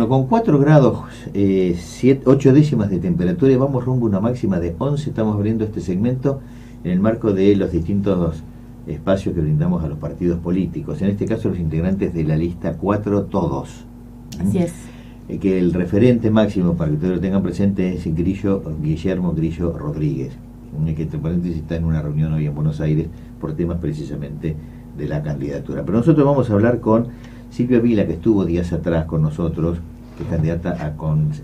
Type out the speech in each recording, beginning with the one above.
Bueno, con 4 grados, 8 décimas de temperatura y vamos rumbo a una máxima de 11, estamos abriendo este segmento en el marco de los distintos espacios que brindamos a los partidos políticos, en este caso los integrantes de la lista 4 Todos. Así es. Que el referente máximo, para que ustedes lo tengan presente, es Guillermo Grillo Rodríguez, que entre paréntesis está en una reunión hoy en Buenos Aires por temas precisamente de la candidatura. Pero nosotros vamos a hablar con Silvia Vila, que estuvo días atrás con nosotros, que es candidata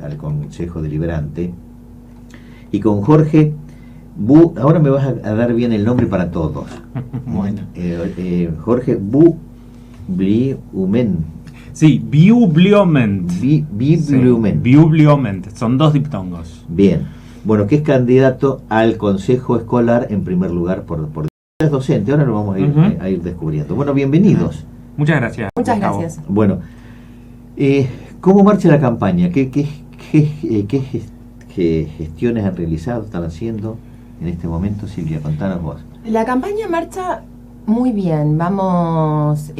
al Consejo Deliberante, y con Jorge Bu. Ahora me vas a dar bien el nombre para todos. Bueno. Jorge Bubliument. Sí, Bubliument. Bubliument. Sí, Bubliument. Son 2 diptongos. Bien. Bueno, que es candidato al Consejo Escolar en primer lugar por es docente. Ahora lo vamos a ir descubriendo. Bueno, bienvenidos. Muchas gracias. Muchas Gustavo. gracias. Bueno, ¿cómo marcha la campaña? ¿Qué gestiones han realizado, están haciendo en este momento? Silvia, contanos vos. La campaña marcha muy bien, vamos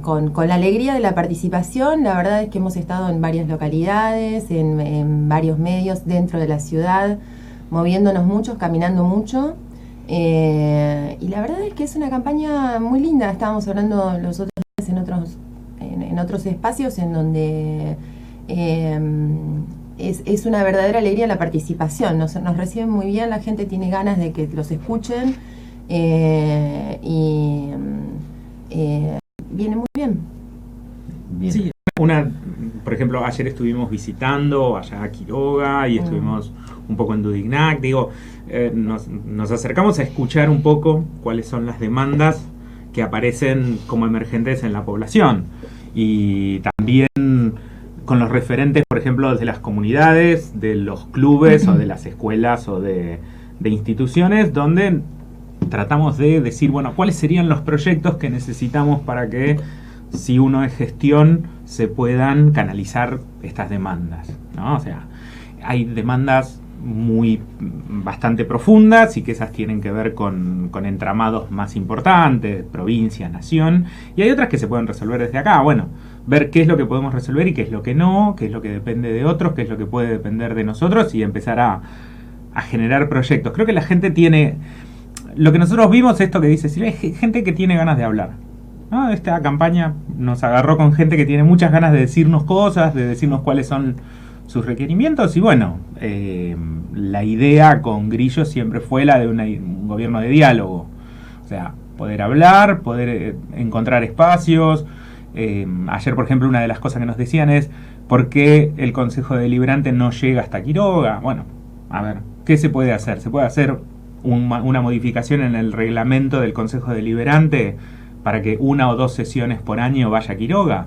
con la alegría de la participación. La verdad es que hemos estado en varias localidades, en varios medios dentro de la ciudad, moviéndonos mucho, caminando mucho. Y la verdad es que es una campaña muy linda. Estábamos hablando los otros días en otros espacios en donde es una verdadera alegría la participación. Nos reciben muy bien, la gente tiene ganas de que los escuchen y viene muy bien. Sí, por ejemplo, ayer estuvimos visitando allá a Quiroga y estuvimos un poco en Dudignac. Digo, nos acercamos a escuchar un poco cuáles son las demandas que aparecen como emergentes en la población, y también con los referentes, por ejemplo, de las comunidades, de los clubes o de las escuelas o de instituciones, donde tratamos de decir, bueno, cuáles serían los proyectos que necesitamos para que, si uno es gestión, se puedan canalizar estas demandas, ¿no? O sea, hay demandas bastante profundas y que esas tienen que ver con entramados más importantes, provincia, nación, y hay otras que se pueden resolver desde acá. Bueno, ver qué es lo que podemos resolver y qué es lo que no, qué es lo que depende de otros, qué es lo que puede depender de nosotros, y empezar a generar proyectos. Creo que la gente tiene... Lo que nosotros vimos, esto que dice Silvia, es gente que tiene ganas de hablar, ¿no? Esta campaña nos agarró con gente que tiene muchas ganas de decirnos cosas, de decirnos cuáles son sus requerimientos, y bueno, la idea con Grillo siempre fue la de un gobierno de diálogo, o sea, poder hablar, poder encontrar espacios. Ayer, por ejemplo, una de las cosas que nos decían es ¿por qué el Consejo Deliberante no llega hasta Quiroga? Bueno, a ver, ¿qué se puede hacer? ¿Se puede hacer una modificación en el reglamento del Consejo Deliberante para que 1 o 2 sesiones por año vaya a Quiroga?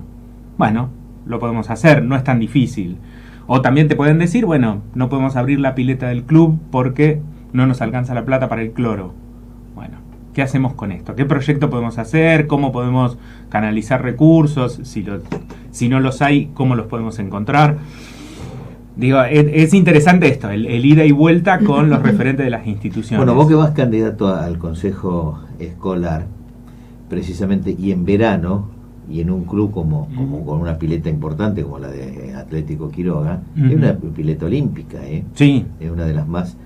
Bueno, lo podemos hacer, no es tan difícil. O también te pueden decir, bueno, no podemos abrir la pileta del club porque no nos alcanza la plata para el cloro. Bueno, ¿qué hacemos con esto? ¿Qué proyecto podemos hacer? ¿Cómo podemos canalizar recursos? Si no los hay, ¿cómo los podemos encontrar? Digo, es interesante esto, el ida y vuelta con los referentes de las instituciones. Bueno, vos que vas candidato al Consejo Escolar, precisamente, y en verano, y en un club como con una pileta importante como la de Atlético Quiroga, es una pileta olímpica, Sí. Es una de las más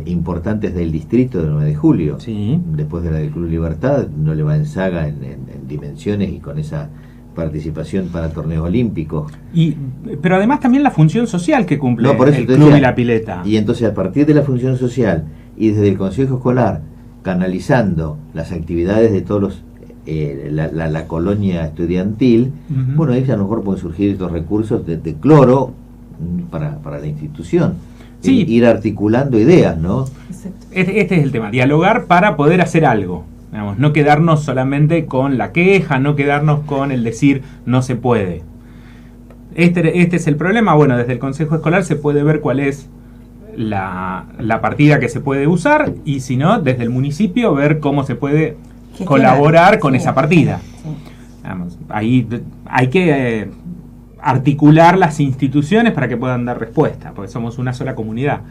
importantes del distrito del 9 de julio. Sí. Después de la del Club Libertad, no le va en saga en dimensiones y con esa participación para torneos olímpicos. Pero además también la función social que cumple por eso el club y la pileta. Y entonces, a partir de la función social y desde el Consejo Escolar, canalizando las actividades de todos los la colonia estudiantil, bueno, ahí a lo mejor pueden surgir estos recursos de cloro para la institución. Sí. Ir articulando ideas, ¿no? Este es el tema, dialogar para poder hacer algo. Digamos, no quedarnos solamente con la queja, no quedarnos con el decir no se puede. Este es el problema. Bueno, desde el Consejo Escolar se puede ver cuál es la partida que se puede usar, y si no, desde el municipio ver cómo se puede colaborar con esa partida. Sí. Vamos, ahí hay que articular las instituciones para que puedan dar respuesta, porque somos una sola comunidad.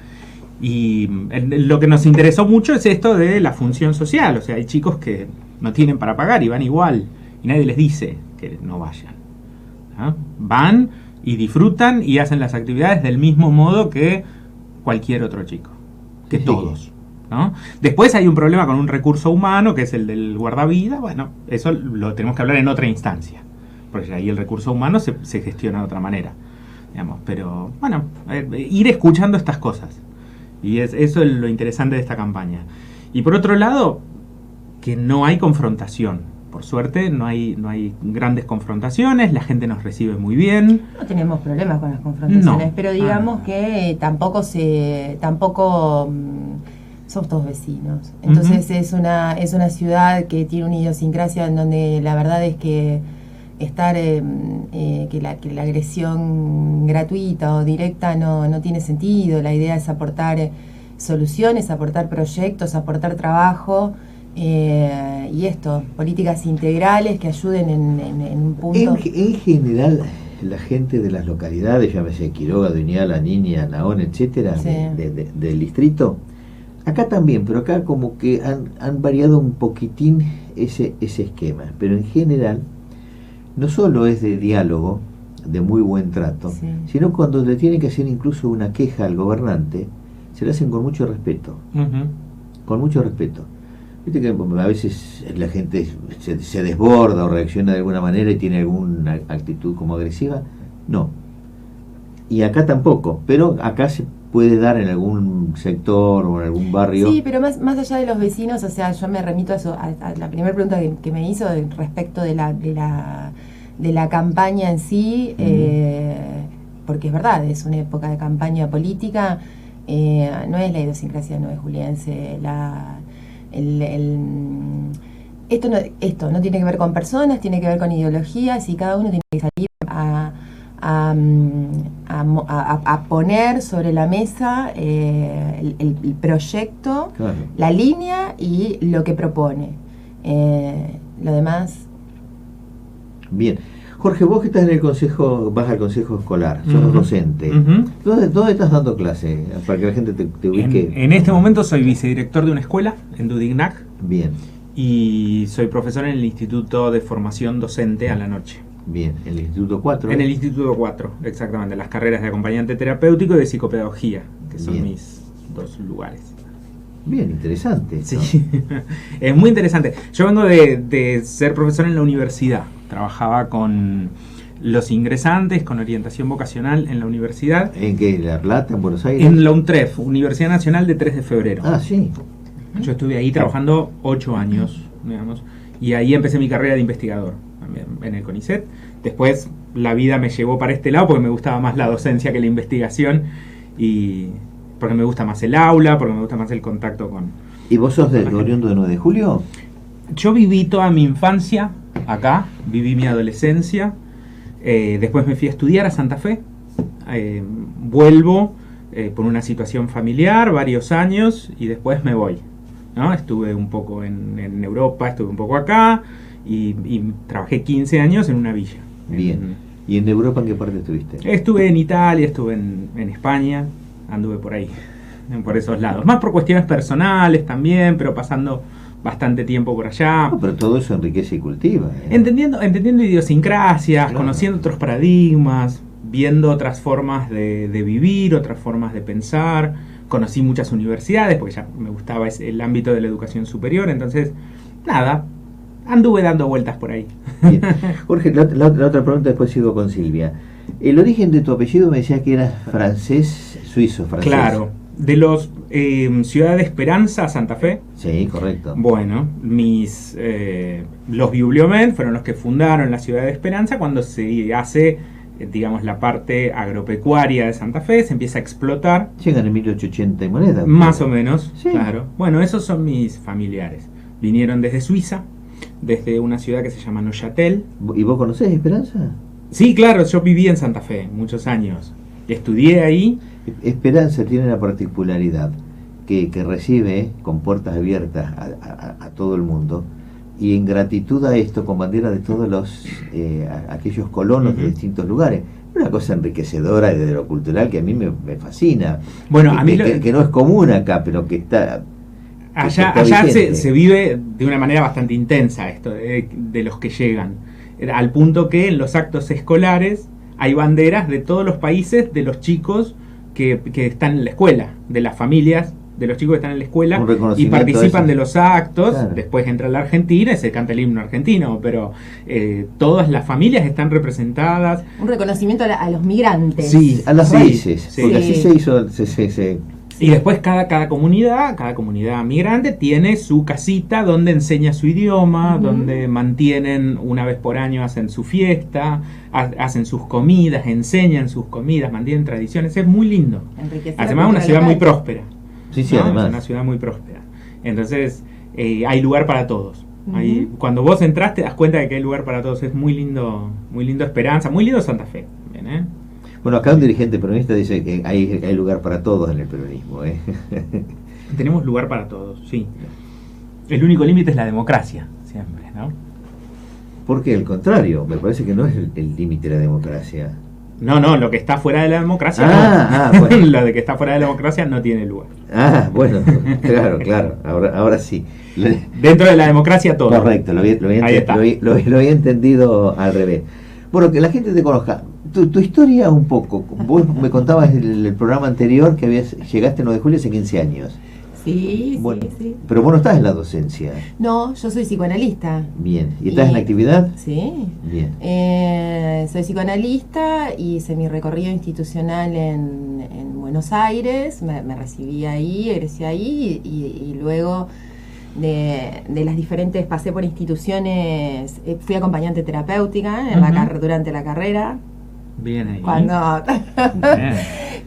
Y lo que nos interesó mucho es esto de la función social. O sea, hay chicos que no tienen para pagar y van igual, y nadie les dice que no vayan, ¿no? Van, y disfrutan y hacen las actividades del mismo modo que cualquier otro chico, que todos, ¿no? Después hay un problema con un recurso humano, que es el del guardavidas. Bueno, eso lo tenemos que hablar en otra instancia, porque ahí el recurso humano se gestiona de otra manera, digamos. Pero bueno, ir escuchando estas cosas, y eso es lo interesante de esta campaña. Y por otro lado, que no hay confrontación. Por suerte no hay grandes confrontaciones, la gente nos recibe muy bien. No tenemos problemas con las confrontaciones, pero digamos que tampoco somos todos vecinos. Entonces es una ciudad que tiene una idiosincrasia en donde la verdad es que que la agresión gratuita o directa no tiene sentido. La idea es aportar soluciones, aportar proyectos, aportar trabajo. Y políticas integrales que ayuden en un punto. En general, la gente de las localidades, llámese Quiroga, Duñala, Niña, Naón, etcétera, sí, del distrito, acá también, pero acá como que han variado un poquitín ese esquema, pero en general no solo es de diálogo, de muy buen trato, sí, sino cuando le tienen que hacer incluso una queja al gobernante, se la hacen con mucho respeto, con mucho respeto. Viste que a veces la gente se desborda o reacciona de alguna manera y tiene alguna actitud como agresiva. No. Y acá tampoco, pero acá se puede dar en algún sector o en algún barrio. Sí, pero más allá de los vecinos, o sea, yo me remito a la primera pregunta que me hizo respecto de la campaña en sí, porque es verdad, es una época de campaña política, no es la idiosincrasia nuevejuliense, esto no tiene que ver con personas, tiene que ver con ideologías, y cada uno tiene que salir a poner sobre la mesa el proyecto, claro, la línea y lo que propone. Lo demás. Bien. Jorge, vos que estás en el consejo, vas al consejo escolar, sos docente. ¿Dónde estás dando clase? Para que la gente te ubique. En este momento soy vicedirector de una escuela en Dudignac. Bien. Y soy profesor en el Instituto de Formación Docente a la noche. Bien, ¿el Instituto 4? En el Instituto 4, exactamente, las carreras de acompañante terapéutico y de psicopedagogía, que son mis dos lugares. Bien, interesante. Sí, es muy interesante. Yo vengo de ser profesor en la universidad. Trabajaba con los ingresantes, con orientación vocacional en la universidad. ¿En qué? ¿La Plata, en Buenos Aires? En la UNTREF, Universidad Nacional de 3 de Febrero. Ah, sí. Yo estuve ahí trabajando 8 años, digamos, y ahí empecé mi carrera de investigador, también en el CONICET. Después la vida me llevó para este lado porque me gustaba más la docencia que la investigación, y porque me gusta más el aula, porque me gusta más el contacto con... ¿Y vos sos de oriundo de 9 de julio? Yo viví toda mi infancia acá, viví mi adolescencia, después me fui a estudiar a Santa Fe, vuelvo por una situación familiar, varios años, y después me voy, ¿no? Estuve un poco en Europa, estuve un poco acá, y trabajé 15 años en una villa. Bien. ¿Y en Europa en qué parte estuviste? Estuve en Italia, estuve en España, anduve por ahí, por esos lados. Más por cuestiones personales también, pero pasando bastante tiempo por allá. No, pero todo eso enriquece y cultiva. Entendiendo idiosincrasias, claro, conociendo otros paradigmas, viendo otras formas de vivir, otras formas de pensar. Conocí muchas universidades porque ya me gustaba el ámbito de la educación superior, entonces, nada, anduve dando vueltas por ahí. Bien. Jorge, la otra pregunta, después sigo con Silvia. El origen de tu apellido me decía que era francés, suizo, francés. Claro, de los Ciudad de Esperanza, Santa Fe. Sí, correcto. Bueno, los Bibliomen fueron los que fundaron la Ciudad de Esperanza cuando se hace, digamos, la parte agropecuaria de Santa Fe, se empieza a explotar. Llegan en 1880 y moneda. Más o menos, sí, claro. Bueno, esos son mis familiares. Vinieron desde Suiza, desde una ciudad que se llama Neuchâtel. ¿Y vos conocés Esperanza? Sí, claro, yo viví en Santa Fe muchos años. Estudié ahí. Esperanza tiene la particularidad que recibe con puertas abiertas a todo el mundo, y en gratitud a esto, con bandera de todos aquellos colonos de distintos lugares. Una cosa enriquecedora desde lo cultural que a mí me fascina. Bueno, que, a mí que no es común acá, pero que está... Allá se vive de una manera bastante intensa esto de los que llegan, al punto que en los actos escolares hay banderas de todos los países de los chicos que están en la escuela, de las familias de los chicos que están en la escuela y participan de los actos. Claro. Después entra la Argentina y se canta el himno argentino, pero todas las familias están representadas. Un reconocimiento a los migrantes. Sí, a las raíces, porque así se hizo. Y después cada comunidad migrante tiene su casita donde enseña su idioma, donde mantienen una vez por año, hacen su fiesta, hacen sus comidas, enseñan sus comidas, mantienen tradiciones. Es muy lindo. Además, una ciudad muy próspera. Sí, además. Es una ciudad muy próspera. Entonces, hay lugar para todos. Cuando vos entras te das cuenta de que hay lugar para todos. Es muy lindo Esperanza, muy lindo Santa Fe. Bien, Bueno, acá un dirigente peronista dice que hay lugar para todos en el peronismo. Tenemos lugar para todos, sí. El único límite es la democracia, siempre, ¿no? Porque al contrario, me parece que no es el límite de la democracia. No, lo que está fuera de la democracia bueno. Lo de que está fuera de la democracia no tiene lugar. Bueno, claro, ahora sí. Dentro de la democracia todo. Correcto, lo había entendido al revés. Bueno, que la gente te conozca. Tu historia un poco. Vos me contabas en el programa anterior que llegaste el 9 de julio hace 15 años. Sí, bueno, sí. Pero vos no estás en la docencia. No, yo soy psicoanalista. Bien. ¿Y estás en actividad? Sí. Bien. Soy psicoanalista y hice mi recorrido institucional en Buenos Aires. Me recibí ahí, egresé ahí y luego de las diferentes, pasé por instituciones, fui acompañante terapéutica durante la carrera. Bien ahí. Cuando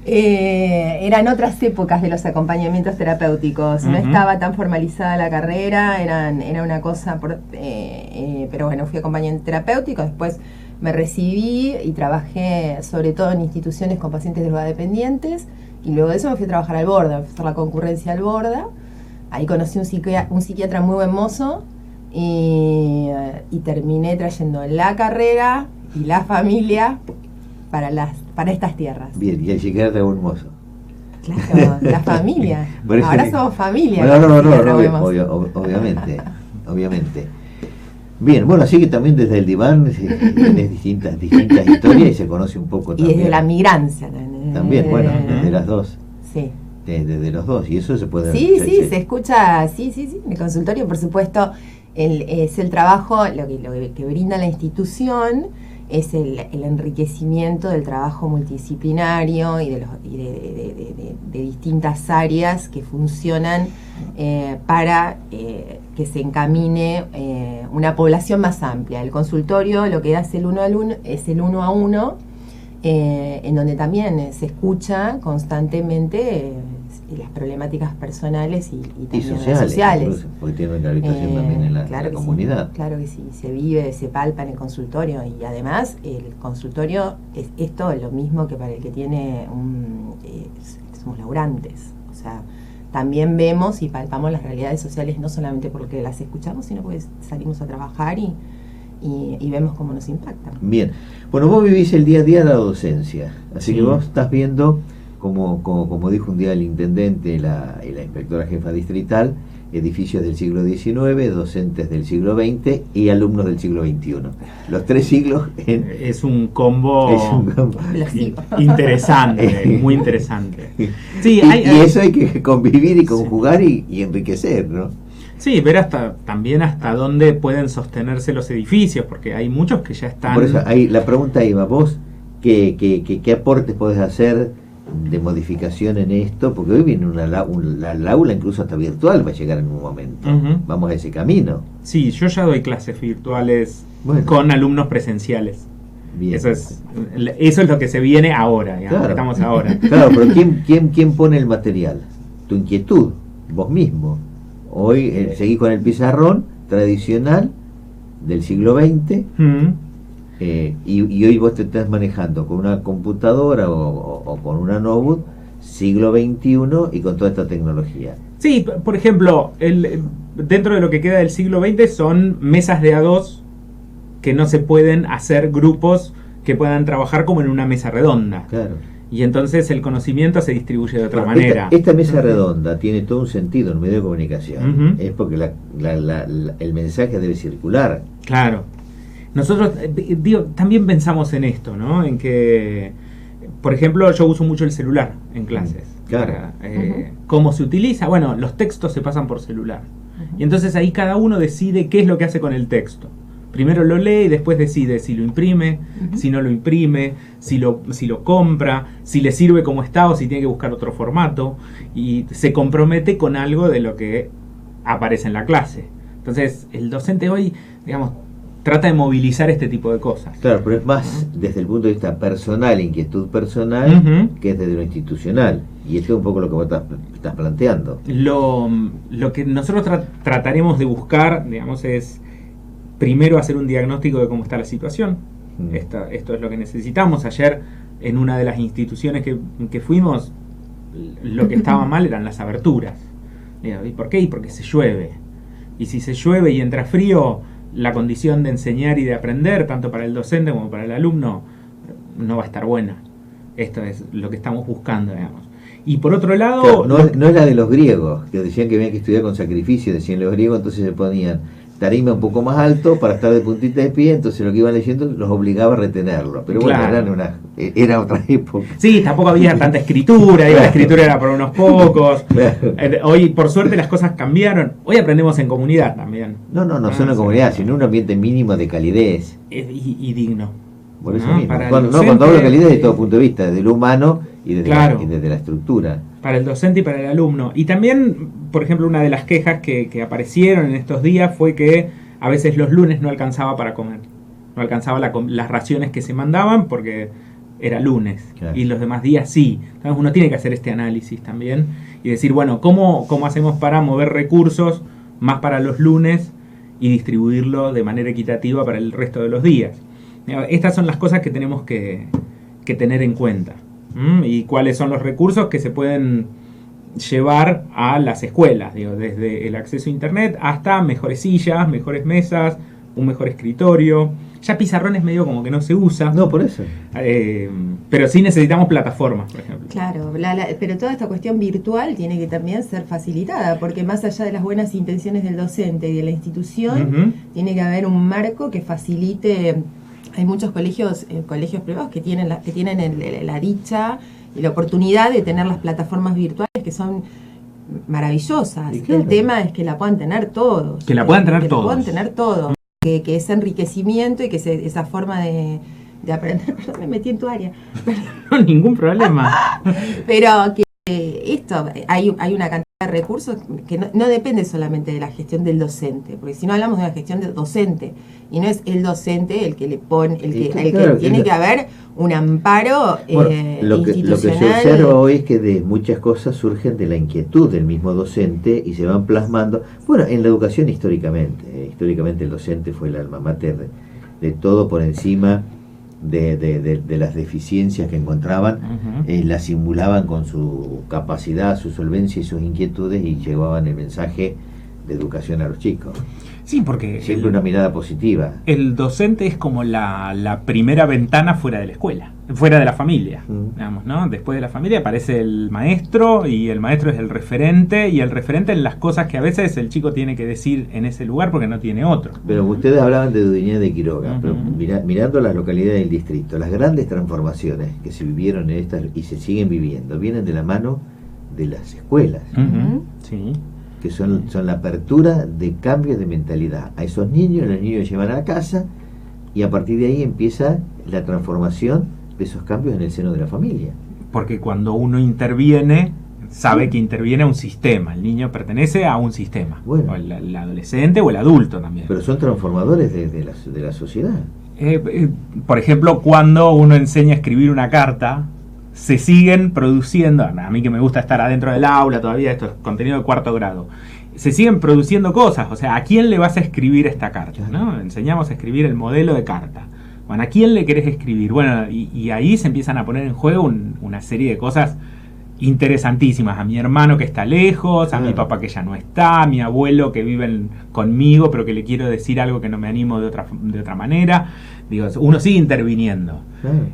eran otras épocas de los acompañamientos terapéuticos, no estaba tan formalizada la carrera, era una cosa, pero bueno, fui acompañante terapéutico, después me recibí y trabajé sobre todo en instituciones con pacientes drogodependientes y luego de eso me fui a trabajar al Borda, a hacer la concurrencia al Borda. Ahí conocí un psiquiatra muy buen mozo y terminé trayendo la carrera y la familia para estas tierras. Bien, y el psiquiatra un mozo. Claro, la familia. Ahora somos familia. Obviamente. Bien, bueno, así que también desde el diván tenés distintas historias y se conoce un poco también. Y desde la migrancia también, bueno, desde las dos. Sí. Desde los dos, y eso se puede... se escucha, sí, en el consultorio, por supuesto, es el trabajo, lo que brinda la institución es el enriquecimiento del trabajo multidisciplinario y de distintas áreas que funcionan para que se encamine una población más amplia. El consultorio lo que hace es el uno a uno, en donde también se escucha constantemente las problemáticas personales y también sociales. Porque tiene una habitación también en la comunidad. Sí, claro que sí, se vive, se palpa en el consultorio y además el consultorio es todo lo mismo que para el que tiene somos laburantes. O sea, también vemos y palpamos las realidades sociales no solamente porque las escuchamos, sino porque salimos a trabajar y vemos cómo nos impactan. Bien, bueno, vos vivís el día a día de la docencia, así que vos estás viendo, como dijo un día el intendente y la inspectora jefa distrital, edificios del siglo XIX, docentes del siglo XX y alumnos del siglo XXI. Los tres siglos... Es un combo interesante, muy interesante. Sí, y eso hay que convivir y conjugar y enriquecer, ¿no? Sí, ver también hasta dónde pueden sostenerse los edificios, porque hay muchos que ya están... Por eso, ahí la pregunta iba, vos, ¿qué aportes podés hacer de modificación en esto? Porque hoy viene la aula incluso hasta virtual, va a llegar en un momento. Vamos a ese camino. Sí, yo ya doy clases virtuales con alumnos presenciales. Bien. Eso es lo que se viene ahora, claro. Estamos ahora. Claro, pero ¿quién pone el material? Tu inquietud, vos mismo. Hoy seguís con el pizarrón tradicional del siglo XX y hoy vos te estás manejando con una computadora o con una notebook siglo XXI y con toda esta tecnología. Sí, por ejemplo, dentro de lo que queda del siglo XX son mesas de A2 que no se pueden hacer grupos que puedan trabajar como en una mesa redonda. Claro. Y entonces el conocimiento se distribuye de otra manera. Esta mesa redonda tiene todo un sentido en un medio de comunicación. Es porque el mensaje debe circular. Claro. nosotros, también pensamos en esto, ¿no? En que, por ejemplo, yo uso mucho el celular en clases. Claro. ¿Cómo se utiliza? Bueno, los textos se pasan por celular. Y entonces ahí cada uno decide qué es lo que hace con el texto. Primero lo lee y después decide si lo imprime, si no lo imprime, si lo compra, si le sirve como está o si tiene que buscar otro formato. Y se compromete con algo de lo que aparece en la clase. Entonces, el docente hoy, digamos, trata de movilizar este tipo de cosas. Claro, pero es más desde el punto de vista personal, inquietud personal, que desde lo institucional. Y esto es un poco lo que vos estás planteando. Lo que nosotros trataremos de buscar, digamos, es primero hacer un diagnóstico de cómo está la situación. Esto es lo que necesitamos. Ayer, en una de las instituciones que fuimos, lo que estaba mal eran las aberturas. ¿Y por qué? Y porque se llueve. Y si se llueve y entra frío, la condición de enseñar y de aprender, tanto para el docente como para el alumno, no va a estar buena. Esto es lo que estamos buscando, digamos. Y por otro lado... Claro, no es la de los griegos, que decían que había que estudiar con sacrificio, decían los griegos, entonces se ponían tarima un poco más alto para estar de puntita de pie, entonces lo que iban leyendo los obligaba a retenerlo. Pero bueno, claro, era otra época. Sí, tampoco había tanta escritura, y la escritura era por unos pocos. Claro. Hoy, por suerte, las cosas cambiaron. Hoy aprendemos en comunidad también. No solo en comunidad, sino en un ambiente mínimo de calidez. Y digno. Por eso mismo. Cuando hablo de calidez, de todo punto de vista, desde lo humano y desde la estructura. Para el docente y para el alumno. Y también, por ejemplo, una de las quejas que aparecieron en estos días fue que a veces los lunes no alcanzaba para comer. No alcanzaba las raciones que se mandaban porque era lunes. Claro. Y los demás días sí. Entonces uno tiene que hacer este análisis también y decir, bueno, ¿cómo hacemos para mover recursos más para los lunes y distribuirlo de manera equitativa para el resto de los días? Estas son las cosas que tenemos que tener en cuenta. Y cuáles son los recursos que se pueden llevar a las escuelas, desde el acceso a internet hasta mejores sillas, mejores mesas, un mejor escritorio. Ya pizarrones medio como que no se usa. No, por eso. Pero sí necesitamos plataformas, por ejemplo. Claro, pero toda esta cuestión virtual tiene que también ser facilitada, porque más allá de las buenas intenciones del docente y de la institución, tiene que haber un marco que facilite. Hay muchos colegios privados que tienen la dicha y la oportunidad de tener las plataformas virtuales que son maravillosas. Claro. El tema es que la puedan tener todos. Que la puedan tener todos. Que ese enriquecimiento y que esa forma de aprender. Perdón, me metí en tu área. No, ningún problema. Pero que hay una cantidad de recursos que no depende solamente de la gestión del docente, porque si no hablamos de una gestión del docente, y no es el docente el que le pone, tiene que haber un amparo lo que institucional. Se observa hoy es que de muchas cosas surgen de la inquietud del mismo docente y se van plasmando. Bueno, en la educación históricamente el docente fue el alma mater de todo, por encima de las deficiencias que encontraban, las simulaban con su capacidad, su solvencia y sus inquietudes y llevaban el mensaje de educación a los chicos. Sí, porque siempre una mirada positiva. El docente es como la primera ventana fuera de la escuela, fuera de la familia, digamos, ¿no? Después de la familia aparece el maestro y el maestro es el referente, y el referente en las cosas que a veces el chico tiene que decir en ese lugar porque no tiene otro. Pero ustedes hablaban de Dudigné de Quiroga, pero mirando las localidades del distrito, las grandes transformaciones que se vivieron en estas y se siguen viviendo vienen de la mano de las escuelas. Sí. Que son la apertura de cambios de mentalidad a esos niños, los niños llevan a casa y a partir de ahí empieza la transformación de esos cambios en el seno de la familia. Porque cuando uno interviene, sabe que interviene a un sistema, el niño pertenece a un sistema, bueno, o el adolescente o el adulto también. Pero son transformadores de la sociedad. Por ejemplo, cuando uno enseña a escribir una carta, se siguen produciendo, a mí que me gusta estar adentro del aula todavía, esto es contenido de cuarto grado, se siguen produciendo cosas, o sea, ¿a quién le vas a escribir esta carta? ¿No? Enseñamos a escribir el modelo de carta. Bueno, ¿a quién le querés escribir? Bueno, y ahí se empiezan a poner en juego una serie de cosas interesantísimas. A mi hermano que está lejos, a mi papá que ya no está, a mi abuelo que vive conmigo, pero que le quiero decir algo que no me animo de otra manera. Digo, uno sigue interviniendo.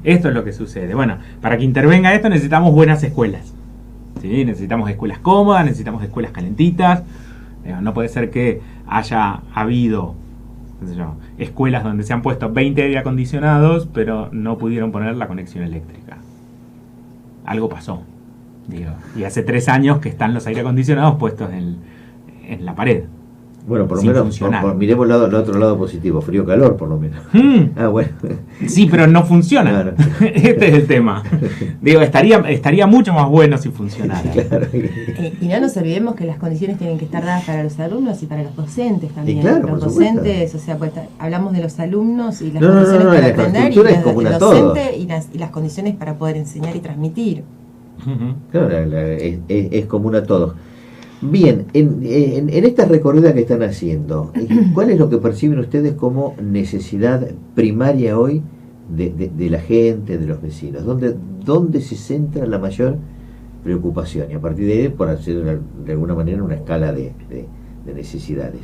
Esto es lo que sucede. Bueno, para que intervenga esto necesitamos buenas escuelas. ¿Sí? Necesitamos escuelas cómodas, necesitamos escuelas calentitas. No puede ser que haya habido qué sé yo, escuelas donde se han puesto 20 aire acondicionados, pero no pudieron poner la conexión eléctrica. Algo pasó, digo. Y hace 3 años que están los aire acondicionados puestos en la pared. Bueno, por lo menos miremos el otro lado positivo, frío-calor por lo menos. Bueno. Sí, pero no funciona. Claro. Este es el tema. Digo, estaría mucho más bueno si funcionara. Claro. Y no nos olvidemos que las condiciones tienen que estar dadas para los alumnos y para los docentes también. Claro, los docentes, o sea, pues hablamos de los alumnos y las condiciones para la aprender, y es común a docente y las condiciones para poder enseñar y transmitir. Claro, es común a todos. Bien, en esta recorrida que están haciendo, ¿cuál es lo que perciben ustedes como necesidad primaria hoy de la gente, de los vecinos? ¿Dónde se centra la mayor preocupación? Y a partir de ahí, por hacer de alguna manera una escala de necesidades.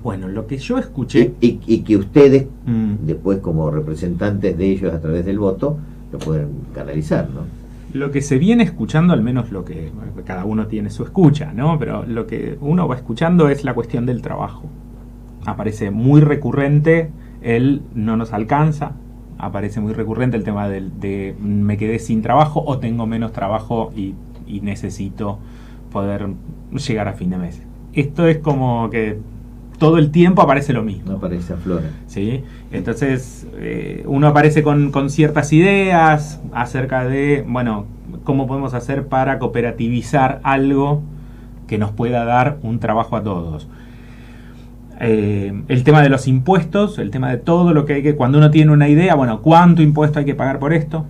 Bueno, lo que yo escuché... Y que ustedes, después como representantes de ellos a través del voto, lo pueden canalizar, ¿no? Lo que se viene escuchando, al menos lo que cada uno tiene su escucha, ¿no? Pero lo que uno va escuchando es la cuestión del trabajo. Aparece muy recurrente el no nos alcanza, aparece muy recurrente el tema de me quedé sin trabajo o tengo menos trabajo y necesito poder llegar a fin de mes. Esto es como que todo el tiempo aparece lo mismo. No aparece, aflora. ¿Sí? Entonces, uno aparece con ciertas ideas acerca de, bueno, cómo podemos hacer para cooperativizar algo que nos pueda dar un trabajo a todos. El tema de los impuestos, el tema de todo lo que hay que, cuando uno tiene una idea, bueno, ¿cuánto impuesto hay que pagar por esto?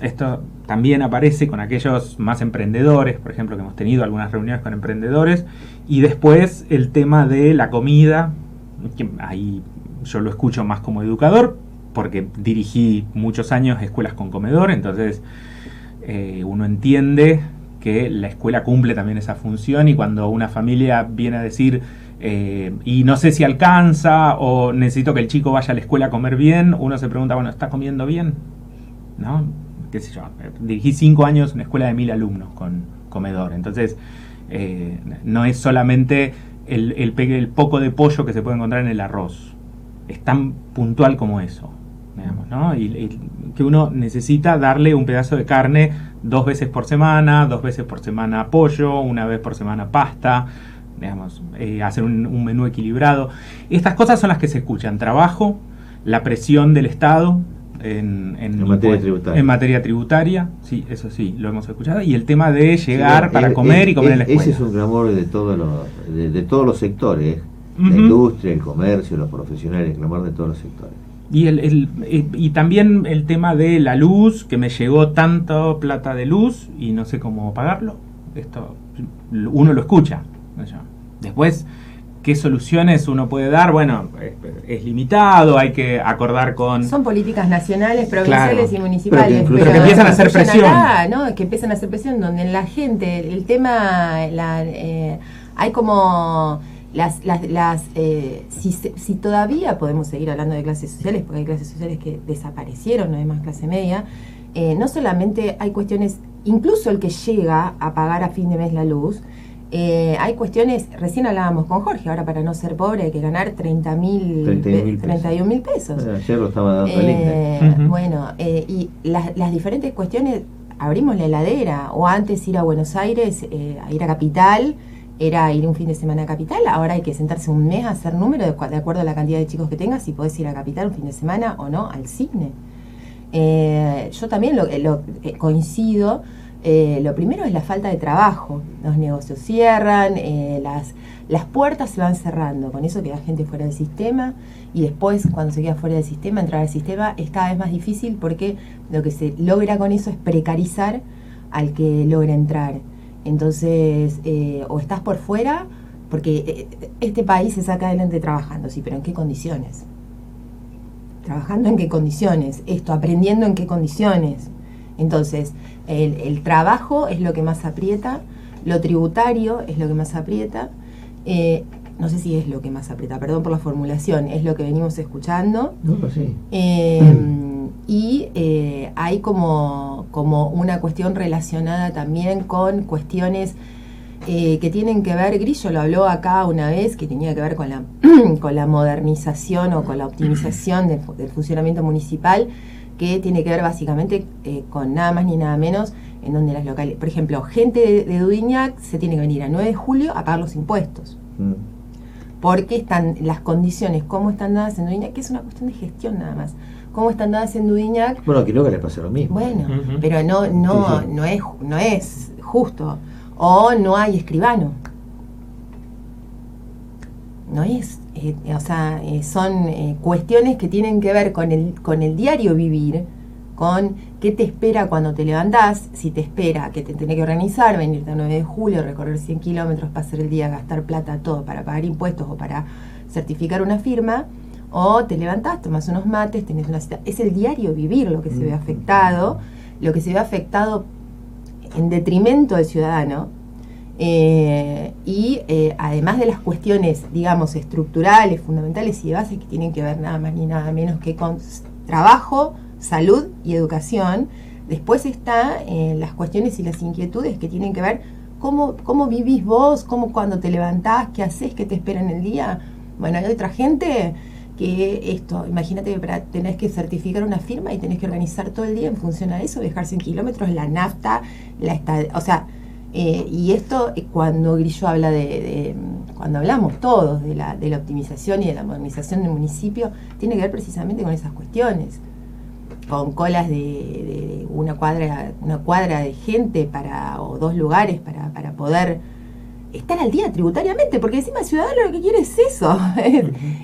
Esto también aparece con aquellos más emprendedores, por ejemplo, que hemos tenido algunas reuniones con emprendedores. Y después el tema de la comida, que ahí yo lo escucho más como educador, porque dirigí muchos años escuelas con comedor, entonces uno entiende que la escuela cumple también esa función, y cuando una familia viene a decir y no sé si alcanza o necesito que el chico vaya a la escuela a comer bien, uno se pregunta, bueno, ¿está comiendo bien? ¿No? Qué sé yo, dirigí 5 años una escuela de 1000 alumnos con comedor, entonces no es solamente el poco de pollo que se puede encontrar en el arroz, es tan puntual como eso, digamos, ¿no? Y que uno necesita darle un pedazo de carne 2 veces por semana, 2 veces por semana pollo, 1 vez por semana pasta, digamos, hacer un menú equilibrado. Estas cosas son las que se escuchan: trabajo, la presión del Estado en materia tributaria, sí, eso sí, lo hemos escuchado, y el tema de llegar para comer y comer en la escuela. Ese es un clamor de todos los sectores, la industria, el comercio, los profesionales, el clamor de todos los sectores. Y también el tema de la luz, que me llegó tanto plata de luz y no sé cómo pagarlo. Esto uno lo escucha. Después, ¿qué soluciones uno puede dar? Bueno, es limitado, hay que acordar con... Son políticas nacionales, provinciales, claro, y municipales. Pero que empiezan a hacer presión. Acá, ¿no? Que empiezan a hacer presión, donde la gente, el tema, hay como... si todavía podemos seguir hablando de clases sociales, porque hay clases sociales que desaparecieron, no hay más clase media, no solamente hay cuestiones, incluso el que llega a pagar a fin de mes la luz, hay cuestiones, recién hablábamos con Jorge, ahora para no ser pobre hay que ganar 31.000 pesos. Ayer lo estaba dando linda. Bueno, y las diferentes cuestiones, abrimos la heladera, o antes ir a Buenos Aires, a ir a Capital, era ir un fin de semana a Capital, ahora hay que sentarse un mes a hacer número de acuerdo a la cantidad de chicos que tengas, si podés ir a Capital un fin de semana o no, al cine. Yo también lo coincido. Lo primero es la falta de trabajo. Los negocios cierran, las puertas se van cerrando, con eso queda gente fuera del sistema, y después cuando se queda fuera del sistema, entrar al sistema es cada vez más difícil, porque lo que se logra con eso es precarizar al que logra entrar. Entonces, o estás por fuera, porque este país se saca adelante trabajando, sí, pero ¿en qué condiciones? ¿Trabajando en qué condiciones? Aprendiendo en qué condiciones. Entonces, el trabajo es lo que más aprieta, lo tributario es lo que más aprieta, no sé si es lo que más aprieta, perdón por la formulación, es lo que venimos escuchando. No, pues sí. Y hay como una cuestión relacionada también con cuestiones que tienen que ver, Grillo lo habló acá una vez, que tenía que ver con la, con la modernización o con la optimización del funcionamiento municipal, que tiene que ver básicamente con nada más ni nada menos, en donde las locales, por ejemplo, gente de Dudignac se tiene que venir a 9 de julio a pagar los impuestos. Porque están las condiciones, cómo están dadas en Dudignac, que es una cuestión de gestión nada más. Cómo están dadas en Dudignac. Bueno, a Quiroga le pasa lo mismo. Bueno, pero no es justo. O no hay escribano. No es, son cuestiones que tienen que ver con el diario vivir, con qué te espera cuando te levantás, si te espera que te tenés que organizar, venirte a 9 de julio, recorrer 100 kilómetros, pasar el día, gastar plata, todo para pagar impuestos o para certificar una firma, o te levantás, tomás unos mates, tenés una cita. Es el diario vivir lo que se ve afectado, en detrimento del ciudadano, además de las cuestiones, digamos, estructurales, fundamentales y de base que tienen que ver nada más ni nada menos que con trabajo, salud y educación. Después está las cuestiones y las inquietudes que tienen que ver cómo vivís vos, cuando te levantás, qué haces, qué te espera en el día. Bueno, hay otra gente que imagínate que tenés que certificar una firma y tenés que organizar todo el día en función a eso, viajar 100 kilómetros, la nafta, y esto cuando Grillo habla cuando hablamos todos de la optimización y de la modernización del municipio, tiene que ver precisamente con esas cuestiones, con colas de una cuadra de gente o 2 lugares para poder estar al día tributariamente, porque encima el ciudadano lo que quiere es eso,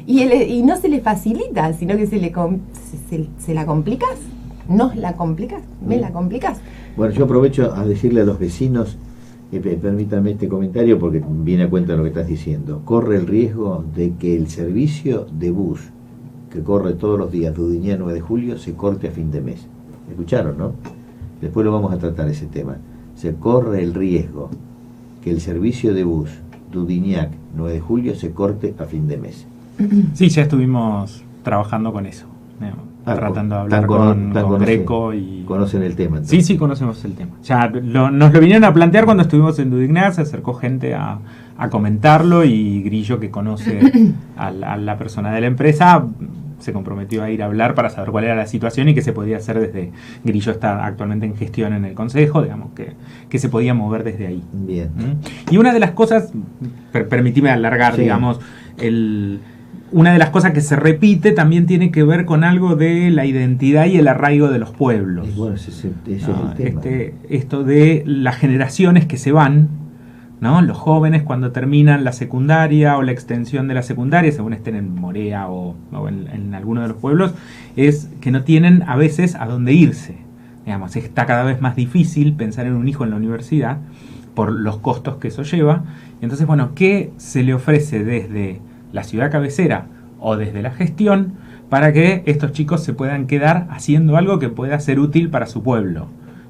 y no se le facilita, sino que se la complicas, nos la complicas, me la complicas. Bueno, yo aprovecho a decirle a los vecinos, permítanme este comentario porque viene a cuenta de lo que estás diciendo. Corre el riesgo de que el servicio de bus que corre todos los días Dudignac 9 de julio se corte a fin de mes. ¿Escucharon, no? Después lo vamos a tratar ese tema. Se corre el riesgo que el servicio de bus Dudignac 9 de julio se corte a fin de mes. Sí, ya estuvimos trabajando con eso. Tratando de hablar con Greco y... ¿Conocen el tema? Entonces. Sí, conocemos el tema. Ya nos lo vinieron a plantear cuando estuvimos en Dudignac, se acercó gente a comentarlo y Grillo, que conoce a la persona de la empresa, se comprometió a ir a hablar para saber cuál era la situación y qué se podía hacer desde... Grillo está actualmente en gestión en el Consejo, digamos que se podía mover desde ahí. Bien. Y una de las cosas, permitime alargar, digamos, una de las cosas que se repite también tiene que ver con algo de la identidad y el arraigo de los pueblos. Y bueno, ese es el tema. Esto de las generaciones que se van, ¿no? Los jóvenes cuando terminan la secundaria o la extensión de la secundaria, según estén en Morea o en alguno de los pueblos, es que no tienen a veces a dónde irse. Digamos, está cada vez más difícil pensar en un hijo en la universidad por los costos que eso lleva. Y entonces, bueno, ¿qué se le ofrece desde la ciudad cabecera o desde la gestión para que estos chicos se puedan quedar haciendo algo que pueda ser útil para su pueblo,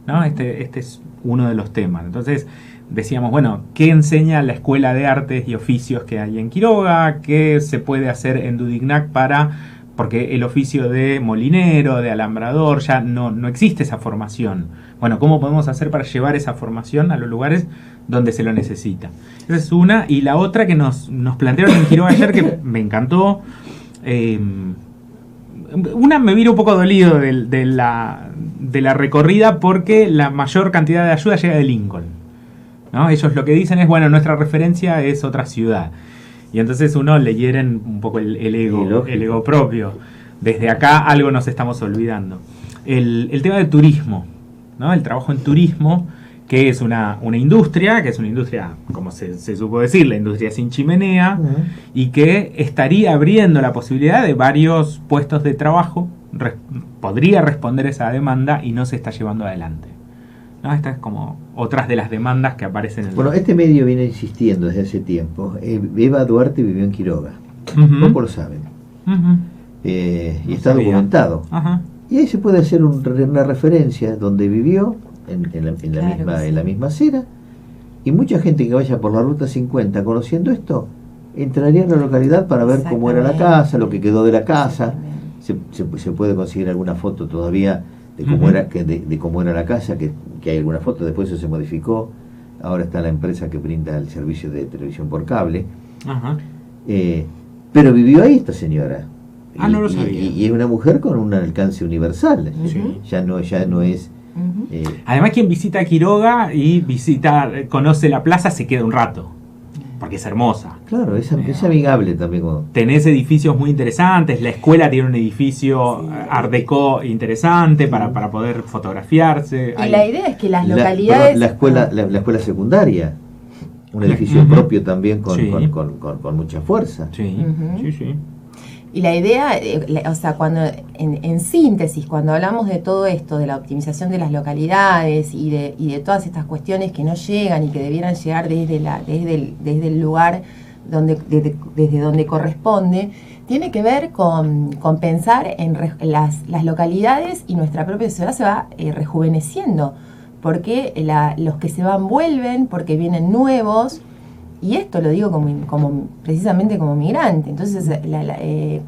¿no? Este es uno de los temas. Entonces decíamos, bueno, ¿qué enseña la Escuela de Artes y Oficios que hay en Quiroga? ¿Qué se puede hacer en Dudignac porque el oficio de molinero, de alambrador, ya no existe esa formación? Bueno, ¿cómo podemos hacer para llevar esa formación a los lugares donde se lo necesita? Esa es una. Y la otra que nos plantearon en Quiroga ayer, que me encantó. Una, me vino un poco dolido de la recorrida porque la mayor cantidad de ayuda llega de Lincoln, ¿no? Ellos lo que dicen es, bueno, nuestra referencia es otra ciudad. Y entonces uno le hieren un poco el ego propio. Desde acá algo nos estamos olvidando. El tema del turismo, ¿no? El trabajo en turismo, que es una industria, como se supo decir, la industria sin chimenea, y que estaría abriendo la posibilidad de varios puestos de trabajo, podría responder esa demanda y no se está llevando adelante, ¿no? Esta es como otras de las demandas que aparecen en Bueno, este medio viene insistiendo desde hace tiempo. Eva Duarte vivió en Quiroga. Poco lo saben. Y está documentado. Y ahí se puede hacer una referencia donde vivió, en la misma acera, y mucha gente que vaya por la ruta 50 conociendo esto, entraría en la localidad para ver cómo era la casa, lo que quedó de la casa. Se puede conseguir alguna foto todavía de cómo era la casa, que hay alguna foto, después eso se modificó. ahora está la empresa que brinda el servicio de televisión por cable. Ajá. Pero vivió ahí esta señora. No lo sabía. Y es una mujer con un alcance universal. Sí. Ya no es... Además, quien visita Quiroga y conoce la plaza se queda un rato, porque es hermosa. Claro, es amigable también. Tenés edificios muy interesantes, la escuela tiene un edificio Art Deco interesante para poder fotografiarse. Y la idea es que las localidades... La escuela secundaria, un edificio propio también con mucha fuerza. Sí, sí. Y la idea, o sea, cuando en síntesis, cuando hablamos de todo esto, de la optimización de las localidades y de todas estas cuestiones que no llegan y que debieran llegar desde el lugar desde donde corresponde, tiene que ver con pensar en las localidades, y nuestra propia ciudad se va rejuveneciendo, porque los que se van vuelven, porque vienen nuevos. Y esto lo digo precisamente como migrante. Entonces,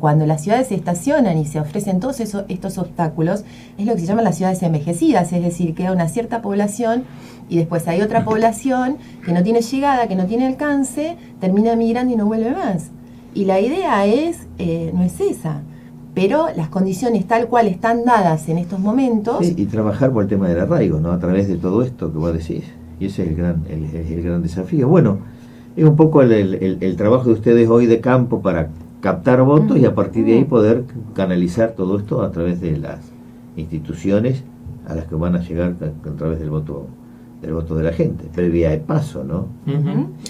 cuando las ciudades se estacionan y se ofrecen todos estos obstáculos, es lo que se llama las ciudades envejecidas, es decir, queda una cierta población y después hay otra población que no tiene llegada, que no tiene alcance, termina migrando y no vuelve más. Y la idea no es esa, pero las condiciones tal cual están dadas en estos momentos... Sí, y trabajar por el tema del arraigo, ¿no? A través de todo esto que vos decís. Y ese es el gran desafío. Bueno... Es un poco el trabajo de ustedes hoy de campo para captar votos y a partir de ahí poder canalizar todo esto a través de las instituciones a las que van a llegar a través del voto de la gente, previa de paso, ¿no?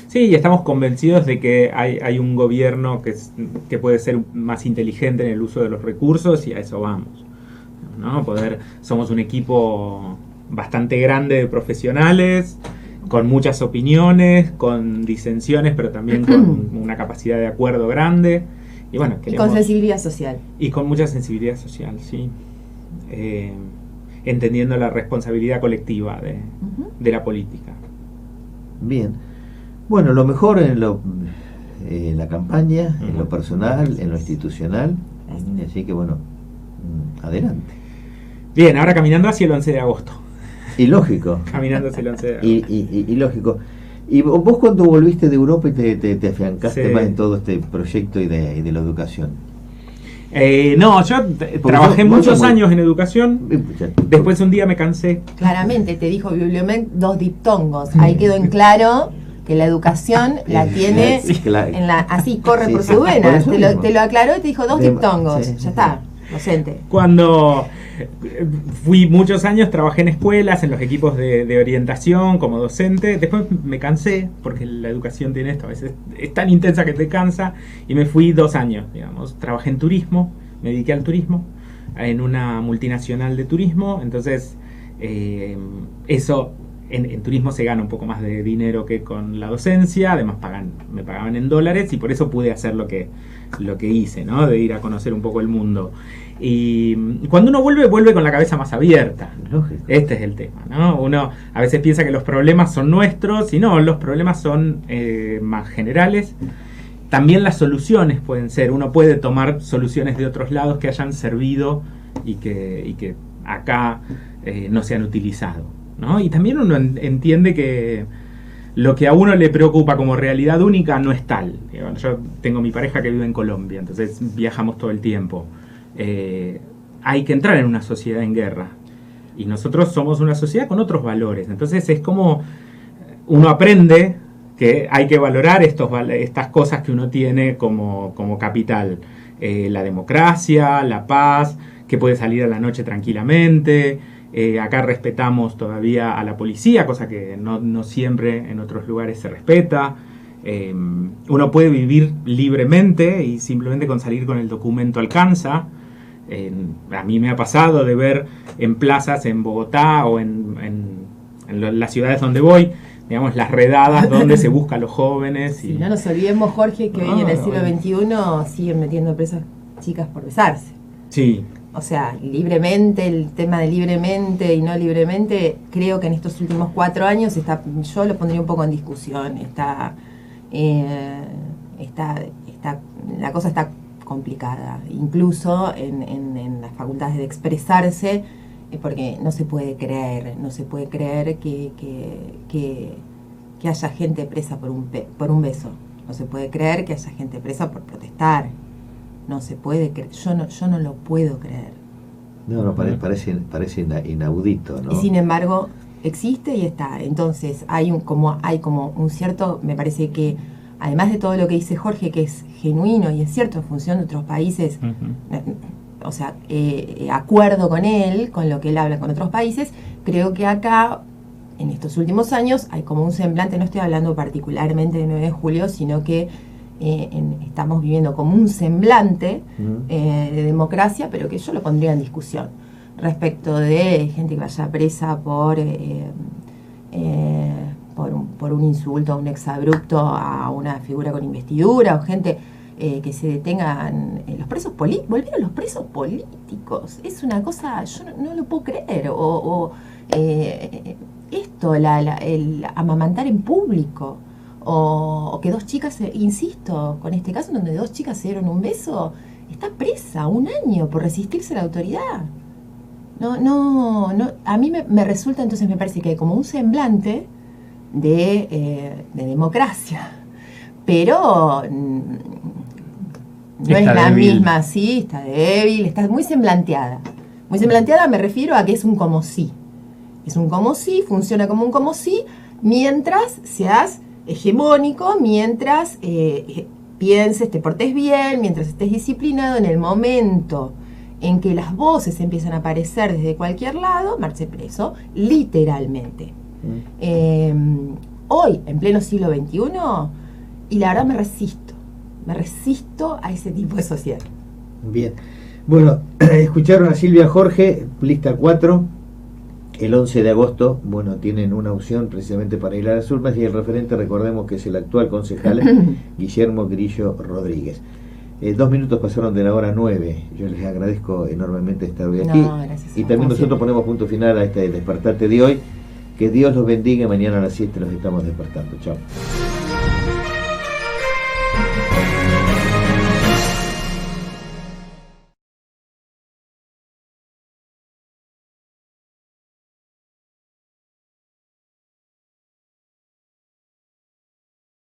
Sí, y estamos convencidos de que hay un gobierno que puede ser más inteligente en el uso de los recursos, y a eso vamos, ¿no? Somos un equipo bastante grande de profesionales, con muchas opiniones, con disensiones, pero también con una capacidad de acuerdo grande. Y bueno, y con sensibilidad social. Y con mucha sensibilidad social, sí. Entendiendo la responsabilidad colectiva de la política. Bien. Bueno, lo mejor en la campaña, en lo personal, en lo institucional. Así que bueno, adelante. Bien, ahora caminando hacia el 11 de agosto. Y lógico. Caminando hacia el 11 de agosto. Y lógico. Y vos cuando volviste de Europa y te afiancaste más en todo este proyecto y de la educación. No, yo trabajé muchos años en educación. Después un día me cansé. Claramente, te dijo Bibliomec 2 diptongos. Ahí quedó en claro que la educación la tiene así corre por sus venas. Te lo aclaró y te dijo 2 diptongos. Ya está, docente. Cuando fui muchos años, trabajé en escuelas, en los equipos de orientación como docente. Después me cansé, porque la educación tiene esto, a veces es tan intensa que te cansa, y me fui 2 años, digamos. Trabajé en turismo, me dediqué al turismo, en una multinacional de turismo. Entonces, eso, en turismo se gana un poco más de dinero que con la docencia. Además me pagaban en dólares, y por eso pude hacer lo que hice, ¿no? De ir a conocer un poco el mundo. Y cuando uno vuelve con la cabeza más abierta. Lógico. Este es el tema, ¿no? Uno a veces piensa que los problemas son nuestros, y no, los problemas son más generales. También las soluciones pueden ser, uno puede tomar soluciones de otros lados que hayan servido y que acá no se han utilizado, ¿no? Y también uno entiende que lo que a uno le preocupa como realidad única no es tal. Yo tengo mi pareja que vive en Colombia, entonces viajamos todo el tiempo. Hay que entrar en una sociedad en guerra, y nosotros somos una sociedad con otros valores. Entonces es como uno aprende que hay que valorar estas cosas que uno tiene como capital. La democracia, la paz, que puede salir a la noche tranquilamente. Acá respetamos todavía a la policía, cosa que no siempre en otros lugares se respeta. Uno puede vivir libremente y simplemente con salir con el documento alcanza. A mí me ha pasado de ver en plazas en Bogotá o en las ciudades donde voy, digamos, las redadas donde se busca a los jóvenes. Sí, no nos olvidemos, Jorge, que hoy en el siglo XXI siguen metiendo presas chicas por besarse. Sí. O sea, libremente, el tema de libremente y no libremente, creo que en estos últimos 4 años yo lo pondría un poco en discusión. La cosa está complicada, incluso en las facultades de expresarse, porque no se puede creer que que haya gente presa por un beso. No se puede creer que haya gente presa por protestar. No se puede creer. Yo no lo puedo creer. No, parece inaudito, ¿no? Y sin embargo, existe y está. Entonces, hay como un cierto, me parece que, además de todo lo que dice Jorge, que es genuino y es cierto en función de otros países, o sea, acuerdo con él, con lo que él habla con otros países, creo que acá, en estos últimos años, hay como un semblante, no estoy hablando particularmente de 9 de julio, sino que estamos viviendo como un semblante de democracia, pero que yo lo pondría en discusión respecto de gente que vaya presa por un insulto a un exabrupto a una figura con investidura, o gente que se detengan los presos políticos. Volvieron los presos políticos, es una cosa, yo no lo puedo creer. Esto, el amamantar en público, o que 2 chicas, insisto, con este caso donde 2 chicas se dieron un beso, está presa 1 año por resistirse a la autoridad. No, a mí me resulta, entonces me parece que hay como un semblante de democracia, pero no es la misma, sí, está débil, está muy semblanteada. Muy semblanteada me refiero a que es un como sí. Es un como sí, funciona como un como sí, mientras seas hegemónico, mientras pienses, te portes bien, mientras estés disciplinado. En el momento en que las voces empiezan a aparecer desde cualquier lado, marche preso, literalmente. Hoy, en pleno siglo XXI, y la verdad me resisto a ese tipo de sociedad. Bien. Bueno, escucharon a Silvia Jorge, lista 4. El 11 de agosto, bueno, tienen una opción precisamente para ir a las urnas, y el referente, recordemos que es el actual concejal Guillermo Grillo Rodríguez. 2 minutos pasaron de la hora 9. Yo les agradezco enormemente estar hoy aquí. Y también nosotros ponemos punto final a este Despertate de hoy. Que Dios los bendiga. Mañana a las 7 los estamos despertando. Chao.